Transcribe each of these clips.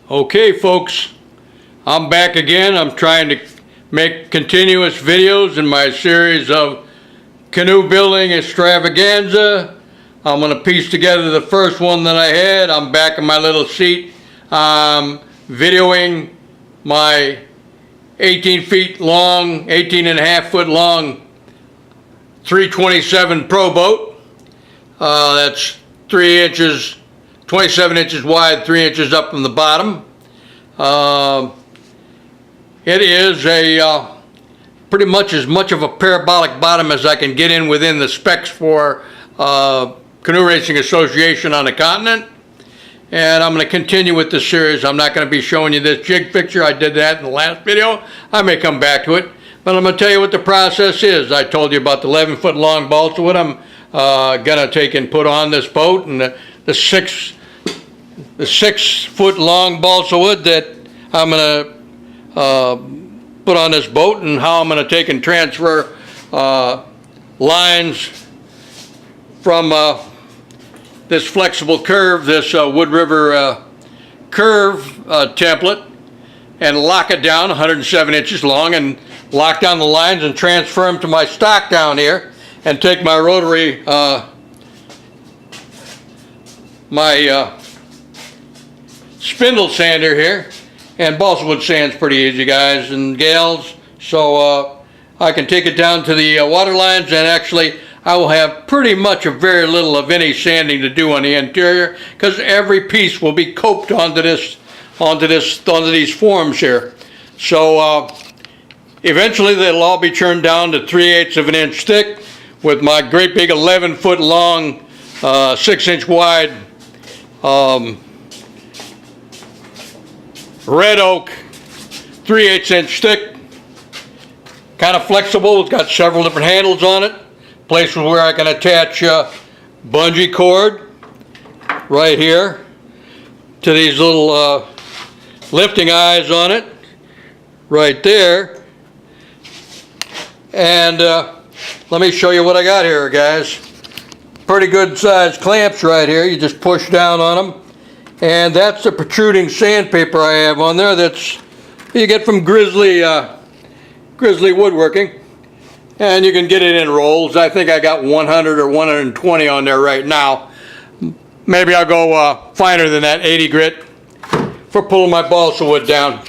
Okay folks, I'm back again. I'm trying to make continuous videos in my series of canoe building extravaganza. I'm going to piece together the first one that I had. I'm back in my little seat videoing my 18 feet long, 18 and a half foot long 327 Pro boat. That's 3 inches 27 inches wide, 3 inches up from the bottom. It is a pretty much as much of a parabolic bottom as I can get in within the specs for Canoe Racing Association on the continent. And I'm going to continue with this series. I'm not going to be showing you this jig fixture. I did that in the last video. I may come back to it. But I'm going to tell you what the process is. I told you about the 11 foot long balsa wood I'm going to take and put on this boat, and the 6 foot long balsa wood that I'm going to put on this boat, and how I'm going to take and transfer lines from this flexible curve, this Wood River curve template, and lock it down 107 inches long, and lock down the lines and transfer them to my stock down here, and take my rotary spindle sander here. And balsa wood sand's pretty easy, guys and gals, so I can take it down to the water lines, and actually I will have pretty much a very little of any sanding to do on the interior, because every piece will be coped onto these forms here. So eventually they'll all be turned down to 3/8 of an inch thick with my great big 11 foot long 6 inch wide red oak 3/8 inch thick, kind of flexible. It's got several different handles on it, places where I can attach bungee cord right here to these little lifting eyes on it right there. And let me show you what I got here, guys. Pretty good sized clamps right here. You just push down on them, and that's the protruding sandpaper I have on there. That's you get from Grizzly Woodworking, and you can get it in rolls. I think I got 100 or 120 on there right now. Maybe I'll go finer than that, 80 grit, for pulling my balsa wood down.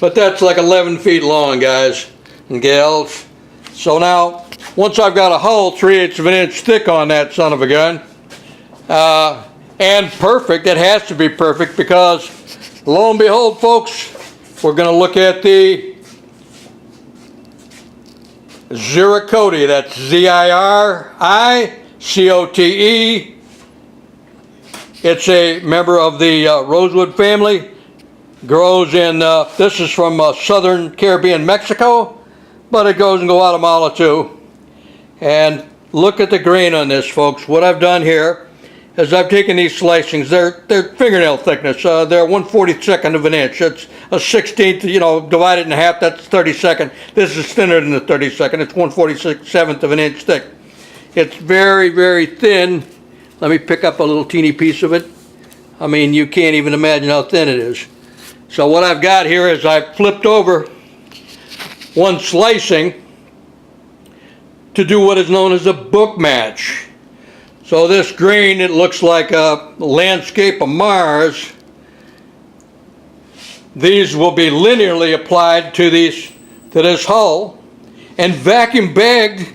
But that's like 11 feet long, guys and gals. So now, once I've got a hull 3/8 of an inch thick on that son of a gun, and perfect, it has to be perfect, because lo and behold, folks, we're going to look at the Ziricote. That's Ziricote. It's a member of the rosewood family. Grows in, this is from southern Caribbean, Mexico, but it goes in Guatemala too. And look at the grain on this, folks. What I've done here is I've taken these slicings. They're fingernail thickness. They're 1/42 of an inch. It's a 16th, divided in half, that's 32nd. This is thinner than the 32nd. It's 1/47 of an inch thick. It's very, very thin. Let me pick up a little teeny piece of it. I mean, you can't even imagine how thin it is. So what I've got here is I've flipped over one slicing to do what is known as a book match. So this grain, it looks like a landscape of Mars. These will be linearly applied to this hull and vacuum bagged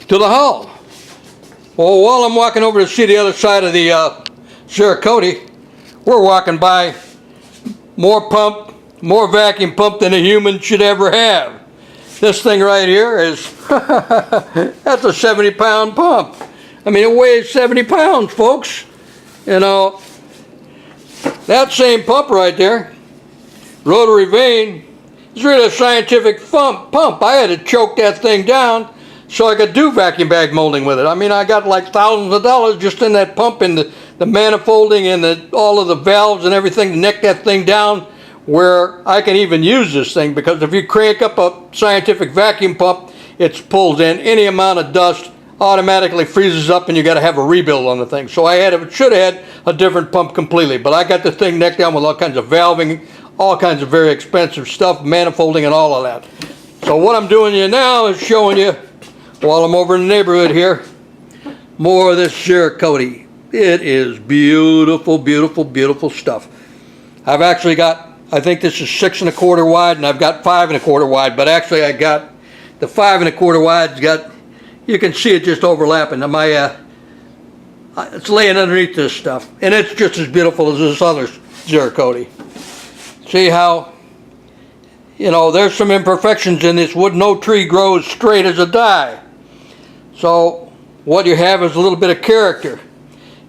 to the hull. Well, while I'm walking over to see the other side of the Ziricote, we're walking by more vacuum pump than a human should ever have. This thing right here is, that's a 70-pound pump. I mean, it weighs 70 pounds, folks. That same pump right there, rotary vane, is really a scientific pump. I had to choke that thing down so I could do vacuum bag molding with it. I mean, I got like thousands of dollars just in that pump, and the manifolding and all of the valves and everything to neck that thing down where I can even use this thing, because if you crank up a scientific vacuum pump, it pulls in any amount of dust automatically freezes up and you got to have a rebuild on the thing. So I should have had a different pump completely, but I got the thing necked down with all kinds of valving, all kinds of very expensive stuff, manifolding and all of that. So what I'm doing here now is showing you, while I'm over in the neighborhood here, more of this Ziricote. It is beautiful, beautiful, beautiful stuff. I've actually got, I think this is 6 1/4 wide, and I've got 5 1/4 wide, but actually I got the 5 1/4 wide's got, you can see it just overlapping. It's laying underneath this stuff, and it's just as beautiful as this other Ziricote. See how, you know, there's some imperfections in this wood. No tree grows straight as a die. So what you have is a little bit of character.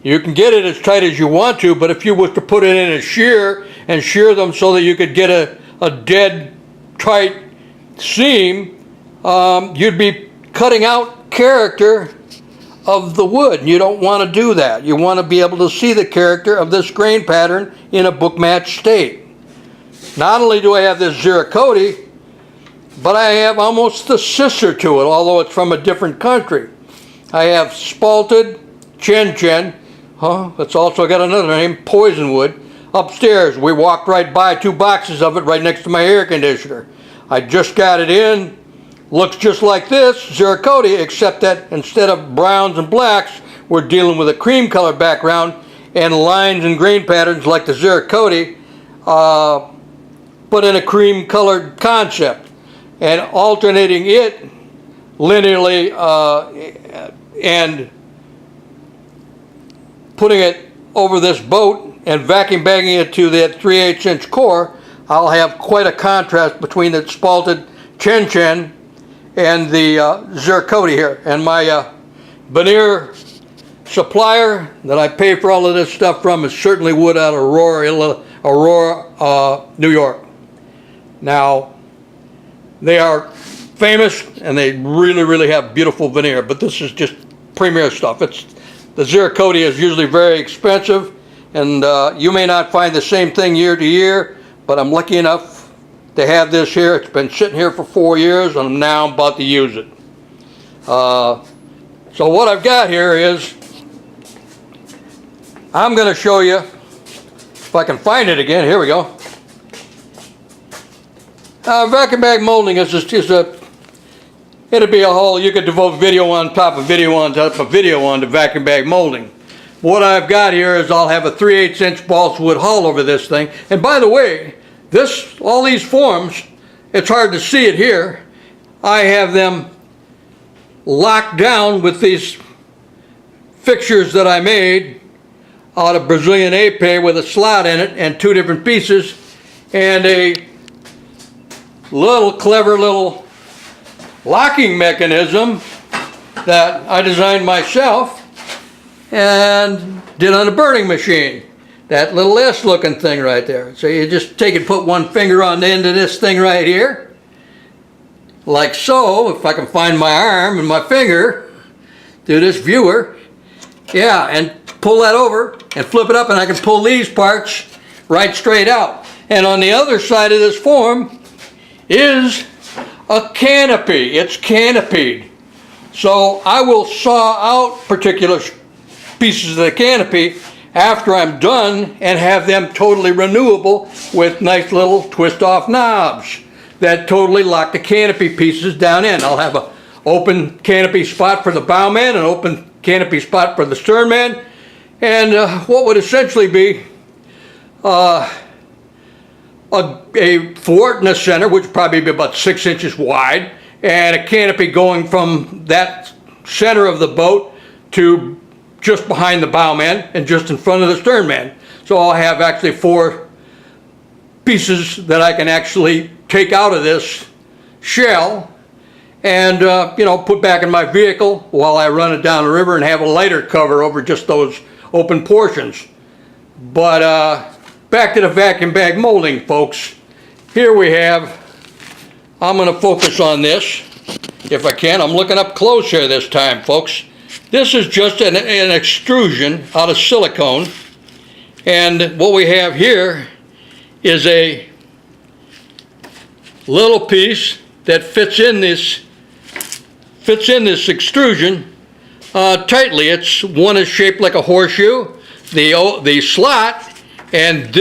You can get it as tight as you want to, but if you was to put it in a shear and shear them so that you could get a dead tight seam, you'd be cutting out character of the wood. You don't want to do that. You want to be able to see the character of this grain pattern in a book match state. Not only do I have this Ziricote, but I have almost the sister to it, although it's from a different country. I have Spalted, Chen Chen, it's also got another name, Poisonwood. Upstairs, we walked right by 2 boxes of it right next to my air conditioner. I just got it in. Looks just like this Ziricote, except that instead of browns and blacks, we're dealing with a cream color background and lines and grain patterns like the Ziricote, but in a cream colored concept, and alternating it linearly and putting it over this boat and vacuum bagging it to that 3/8 inch core. I'll have quite a contrast between the Spalted Chen Chen and the Ziricote here. And my veneer supplier that I pay for all of this stuff from is certainly wood out of Aurora, New York. Now, they are famous and they really, really have beautiful veneer, but this is just premier stuff. The Ziricote is usually very expensive, and you may not find the same thing year to year, but I'm lucky enough to have this here. It's been sitting here for 4 years, and now I'm about to use it. So what I've got here is, I'm going to show you, if I can find it again, here we go. Vacuum bag molding is just it'd be a whole, you could devote video on top of video on top of video on to vacuum bag molding. What I've got here is I'll have a 3/8 inch balsa wood hull over this thing. And by the way, all these forms, it's hard to see it here. I have them locked down with these fixtures that I made out of Brazilian ape with a slot in it and 2 different pieces and a clever little locking mechanism that I designed myself and did on a burning machine. That little S looking thing right there. So you just take and put one finger on the end of this thing right here, like so, if I can find my arm and my finger through this viewer. Yeah, and pull that over and flip it up, and I can pull these parts right straight out. And on the other side of this form is a canopy. It's canopied. So I will saw out particular pieces of the canopy after I'm done and have them totally renewable with nice little twist off knobs that totally lock the canopy pieces down in. I'll have an open canopy spot for the bowman, an open canopy spot for the sternman, and what would essentially be a thwart in the center, which would probably be about 6 inches wide, and a canopy going from that center of the boat to just behind the bowman and just in front of the sternman. So I'll have actually 4 pieces that I can actually take out of this shell and put back in my vehicle while I run it down the river and have a lighter cover over just those open portions. But back to the vacuum bag molding, folks. Here we have, I'm going to focus on this if I can. I'm looking up close here this time, folks. This is just an extrusion out of silicone, and what we have here is a little piece that fits in this extrusion tightly. One is shaped like a horseshoe, the slot, and this